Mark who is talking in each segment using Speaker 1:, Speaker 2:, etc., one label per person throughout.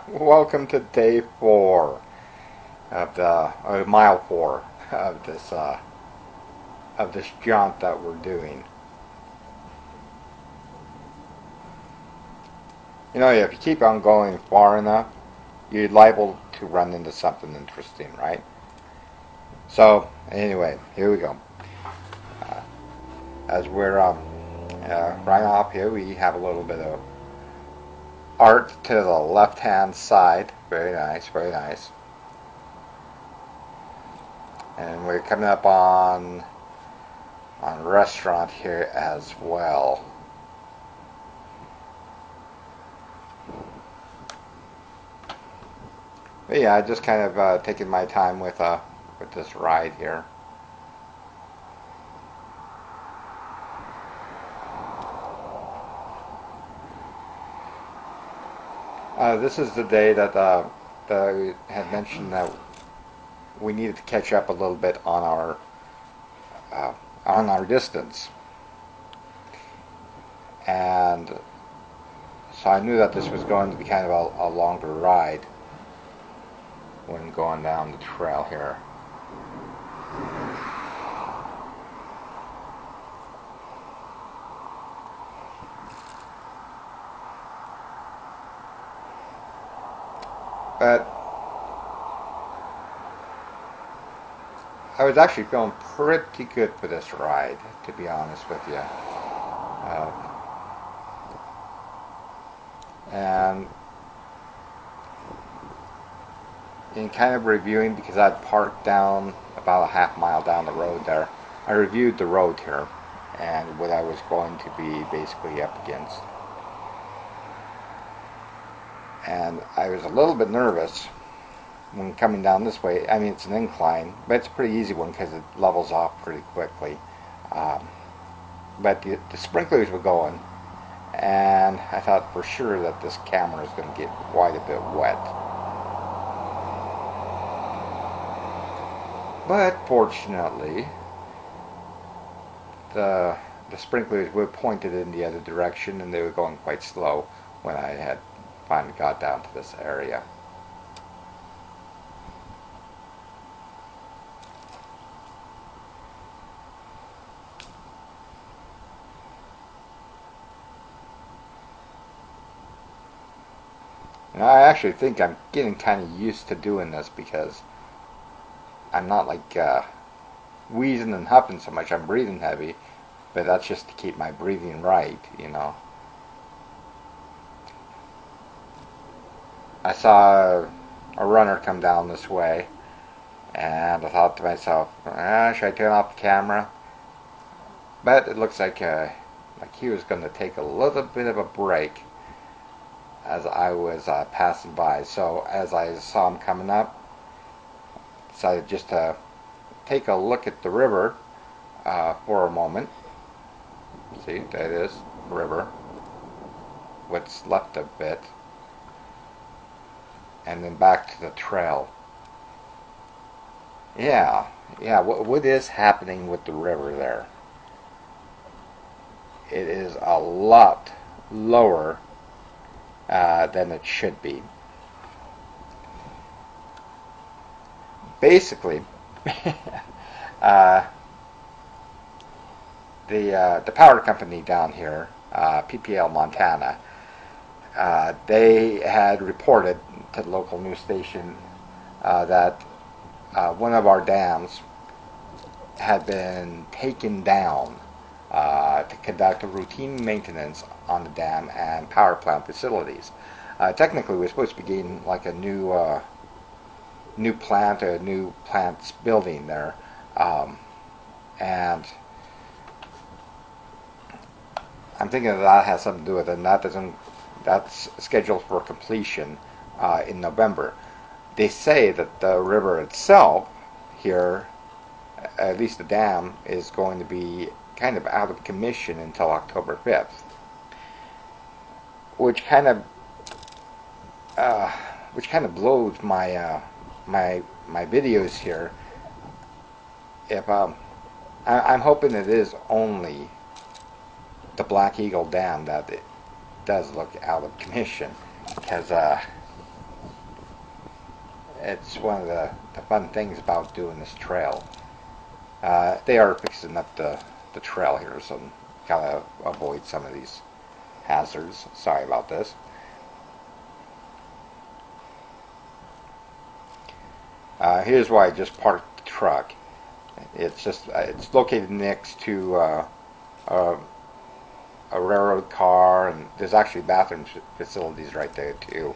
Speaker 1: Welcome to day 4 of the mile 4 of this jaunt that we're doing. You know, if you keep on going far enough, you're liable to run into something interesting, right? So anyway, here we go. As we're right off here, we have a little bit of art to the left-hand side. Very nice, very nice. And we're coming up on a restaurant here as well. But yeah, just kind of taking my time with this ride here. This is the day that I had mentioned that we needed to catch up a little bit on our distance, and so I knew that this was going to be kind of a longer ride when going down the trail here. But I was actually feeling pretty good for this ride, to be honest with you. And in kind of reviewing, because I'd parked down about a half mile down the road there, I reviewed the road here and what I was going to be basically up against. And I was a little bit nervous when coming down this way. I mean, it's an incline, but it's a pretty easy one because it levels off pretty quickly. But the sprinklers were going, and I thought for sure that this camera is going to get quite a bit wet. But fortunately, the sprinklers were pointed in the other direction, and they were going quite slow when I had finally got down to this area. And I actually think I'm getting kind of used to doing this because I'm not like wheezing and huffing so much. I'm breathing heavy, but that's just to keep my breathing right, you know. I saw a runner come down this way, and I thought to myself, should I turn off the camera? But it looks like he was going to take a little bit of a break as I was passing by. So as I saw him coming up, decided just to take a look at the river for a moment. See, that is the river. What's left of it. And then back to the trail. Yeah, what is happening with the river there? It is a lot lower than it should be. Basically, the power company down here, PPL Montana, they had reported to the local news station that one of our dams had been taken down to conduct a routine maintenance on the dam and power plant facilities. Technically, we're supposed to be getting like a new plant, a new plant's building there, and I'm thinking that has something to do with it, and that's scheduled for completion in November. They say that the river itself here, at least the dam, is going to be kind of out of commission until October 5th, which kind of blows my my videos here. If I'm hoping it is only the Black Eagle Dam that it does look out of commission, because it's one of the fun things about doing this trail. They are fixing up the trail here, so gotta avoid some of these hazards. Sorry about this. Here's why I just parked the truck. It's located next to a railroad car, and there's actually bathroom facilities right there too.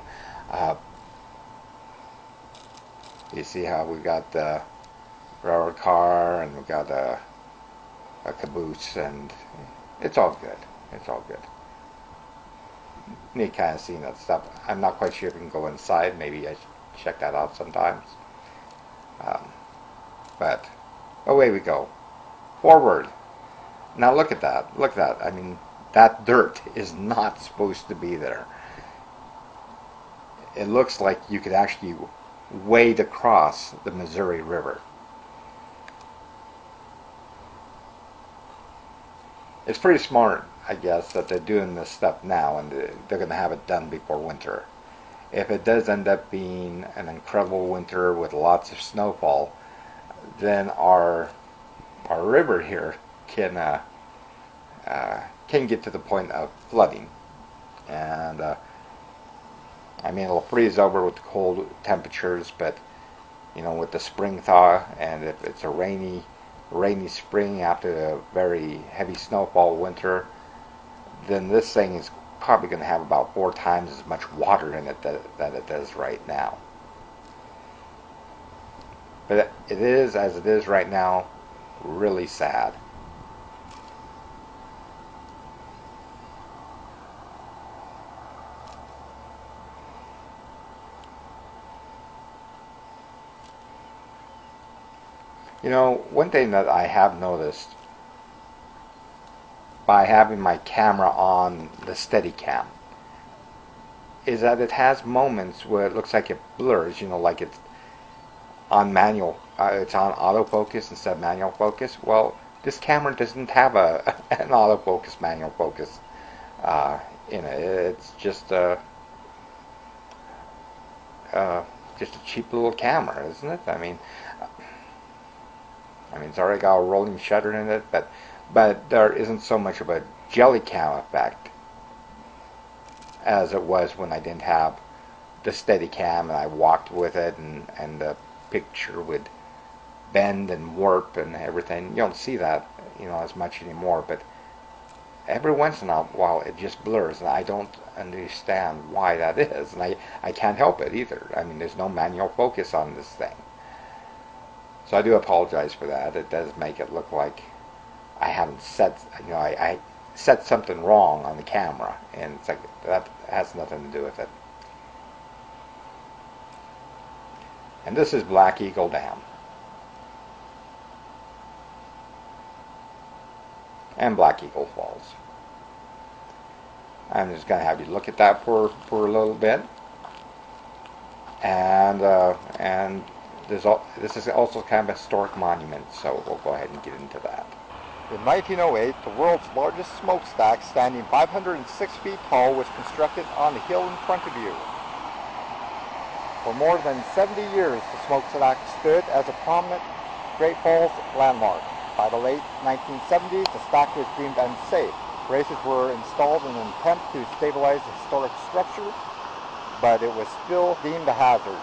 Speaker 1: You see how we got the railroad car, and we got a caboose, and it's all good. It's all good. Neat kind of seeing that stuff. I'm not quite sure if we can go inside. Maybe I should check that out sometimes. But away we go. Forward. Now look at that. Look at that. I mean, that dirt is not supposed to be there. It looks like you could actually wade across the Missouri River. It's pretty smart, I guess, that they're doing this stuff now, and they're going to have it done before winter. If it does end up being an incredible winter with lots of snowfall, then our river here can get to the point of flooding. And I mean, it'll freeze over with the cold temperatures, but you know, with the spring thaw, and if it's a rainy spring after a very heavy snowfall winter, then this thing is probably going to have about 4 times as much water in it that it does right now. But it is, as it is right now, really sad. You know, one thing that I have noticed by having my camera on the Steadicam is that it has moments where it looks like it blurs, you know, like it's on manual, it's on autofocus instead of manual focus. Well, this camera doesn't have an autofocus manual focus in it. It's just a cheap little camera, isn't it? I mean, it's already got a rolling shutter in it, but there isn't so much of a jelly cam effect as it was when I didn't have the Steadicam and I walked with it, and the picture would bend and warp and everything. You don't see that, you know, as much anymore, but every once in a while it just blurs, and I don't understand why that is, and I can't help it either. I mean, there's no manual focus on this thing. So I do apologize for that. It does make it look like I haven't set, you know, I set something wrong on the camera, and it's like that has nothing to do with it. And this is Black Eagle Dam. And Black Eagle Falls. I'm just going to have you look at that for a little bit. And this is also kind of a historic monument, so we'll go ahead and get into that. In 1908, the world's largest smokestack, standing 506 feet tall, was constructed on the hill in front of you. For more than 70 years, the smokestack stood as a prominent Great Falls landmark. By the late 1970s, the stack was deemed unsafe. Braces were installed in an attempt to stabilize the historic structure, but it was still deemed a hazard.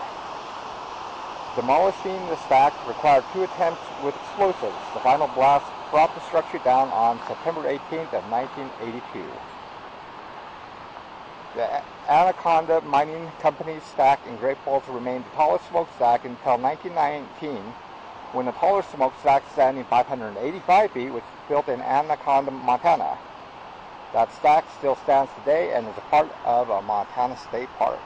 Speaker 1: Demolishing the stack required 2 attempts with explosives. The final blast brought the structure down on September 18th of 1982. The Anaconda Mining Company's stack in Great Falls remained the tallest smokestack until 1919, when the taller smokestack, standing 585 feet, was built in Anaconda, Montana. That stack still stands today and is a part of a Montana State Park.